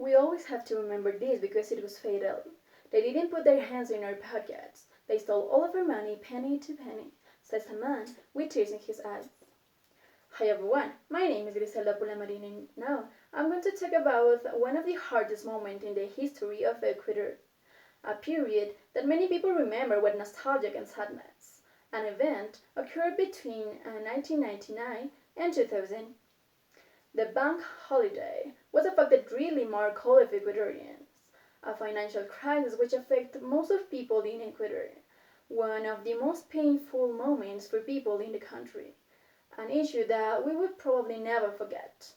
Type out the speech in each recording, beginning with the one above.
We always have to remember this because it was fatal. They didn't put their hands in our pockets. They stole all of our money, penny to penny, says a man with tears in his eyes. Hi everyone, my name is Griselda Pulamarin and now I'm going to talk about one of the hardest moments in the history of Ecuador. A period that many people remember with nostalgia and sadness. An event occurred between 1999 and 2000. The bank holiday was a fact that really marked all of Ecuadorians. A financial crisis which affected most of people in Ecuador. One of the most painful moments for people in the country. An issue that we would probably never forget.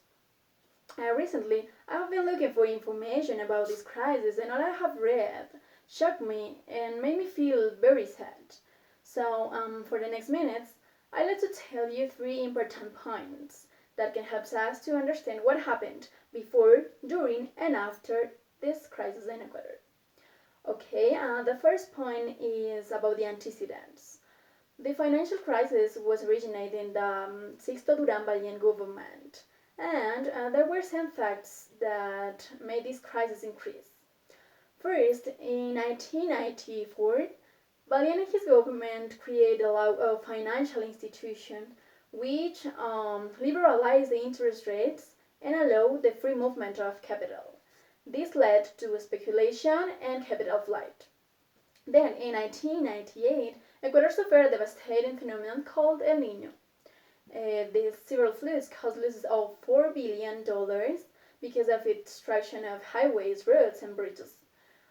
Recently, I have been looking for information about this crisis and all I have read shocked me and made me feel very sad. So, for the next minutes, I'd like to tell you three important points that can help us to understand what happened before, during, and after this crisis in Ecuador. Okay, the first point is about the antecedents. The financial crisis was originated in the Sixto Duran Balian government, and there were some facts that made this crisis increase. First, in 1994, Balian and his government created a law of financial institution which liberalized the interest rates and allowed the free movement of capital. This led to speculation and capital flight. Then, in 1998, Ecuador suffered a devastating phenomenon called El Niño. These severe floods caused losses of $4 billion because of its destruction of highways, roads, and bridges,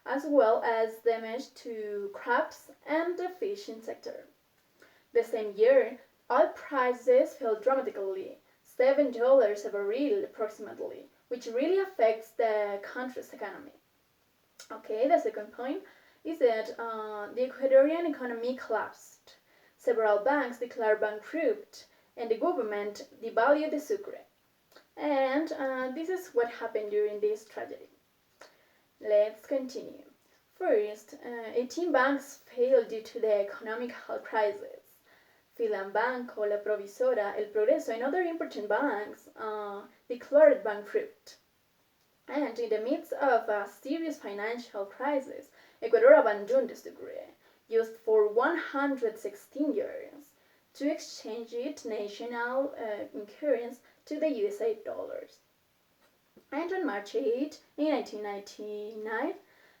as well as damage to crops and the fishing sector. The same year, oil prices fell dramatically, $7 a barrel approximately, which really affects the country's economy. Okay, the second point is that the Ecuadorian economy collapsed. Several banks declared bankrupt, and the government devalued the sucre. And this is what happened during this tragedy. Let's continue. First, 18 banks failed due to the economic crisis. Filambanco, La Provisora, El Progreso, and other important banks declared bankrupt. And in the midst of a serious financial crisis, Ecuador abandoned the sucre, used for 116 years, to exchange its national currency to the USA dollars. And on March 8, in 1999,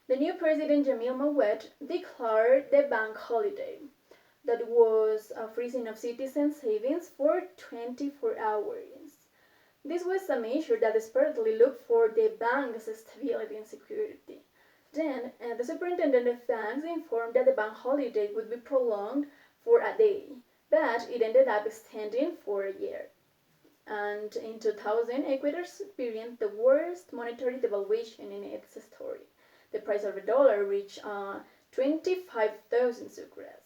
the new president Jamil Mawed declared the bank holiday. That was a freezing of citizens' savings for 24 hours. This was a measure that desperately looked for the bank's stability and security. Then, the superintendent of banks informed that the bank holiday would be prolonged for a day, but it ended up extending for a year. And in 2000, Ecuador experienced the worst monetary devaluation in its history. The price of a dollar reached 25,000 sucres.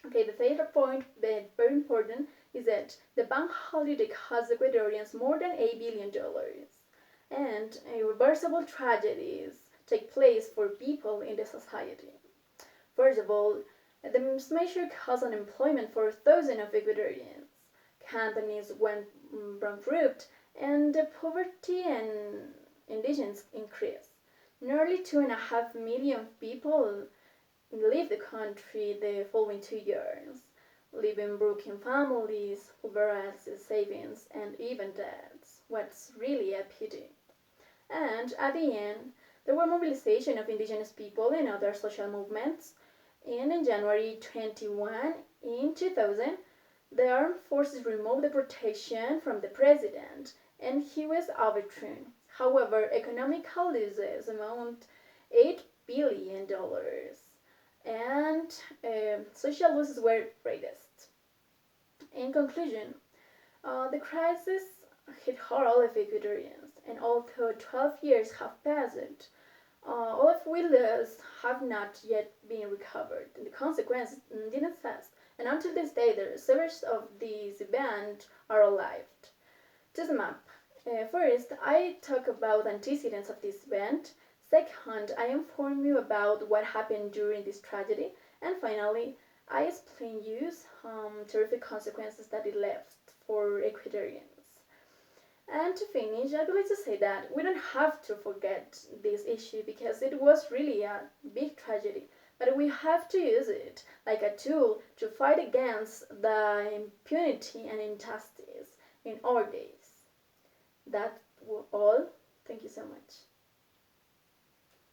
Okay, the third point, but very important, is that the bank holiday cost Ecuadorians more than $8 billion. And irreversible tragedies take place for people in the society. First of all, the measure caused unemployment for thousands of Ecuadorians. Companies went bankrupt, and the poverty and indigence increased. Nearly 2.5 million people leave the country the following 2 years, leaving broken families, pulverized savings, and even deaths. What's really a pity. And at the end, there were mobilization of indigenous people and other social movements. And in January 21, in 2000, the armed forces removed the protection from the president, and he was overthrown. However, economic losses amount $8 billion, and social losses were greatest. In conclusion, the crisis hit hard all of Ecuadorians, and although 12 years have passed, all of we lost have not yet been recovered, and the consequences didn't cess. And until this day, the survivors of this event are alive. To sum up, first, I talk about antecedents of this event. Second, I inform you about what happened during this tragedy. And finally, I explain you some terrific consequences that it left for Ecuadorians. And to finish, I would like to say that we don't have to forget this issue because it was really a big tragedy, but we have to use it like a tool to fight against the impunity and injustice in our days. That's all. Thank you so much.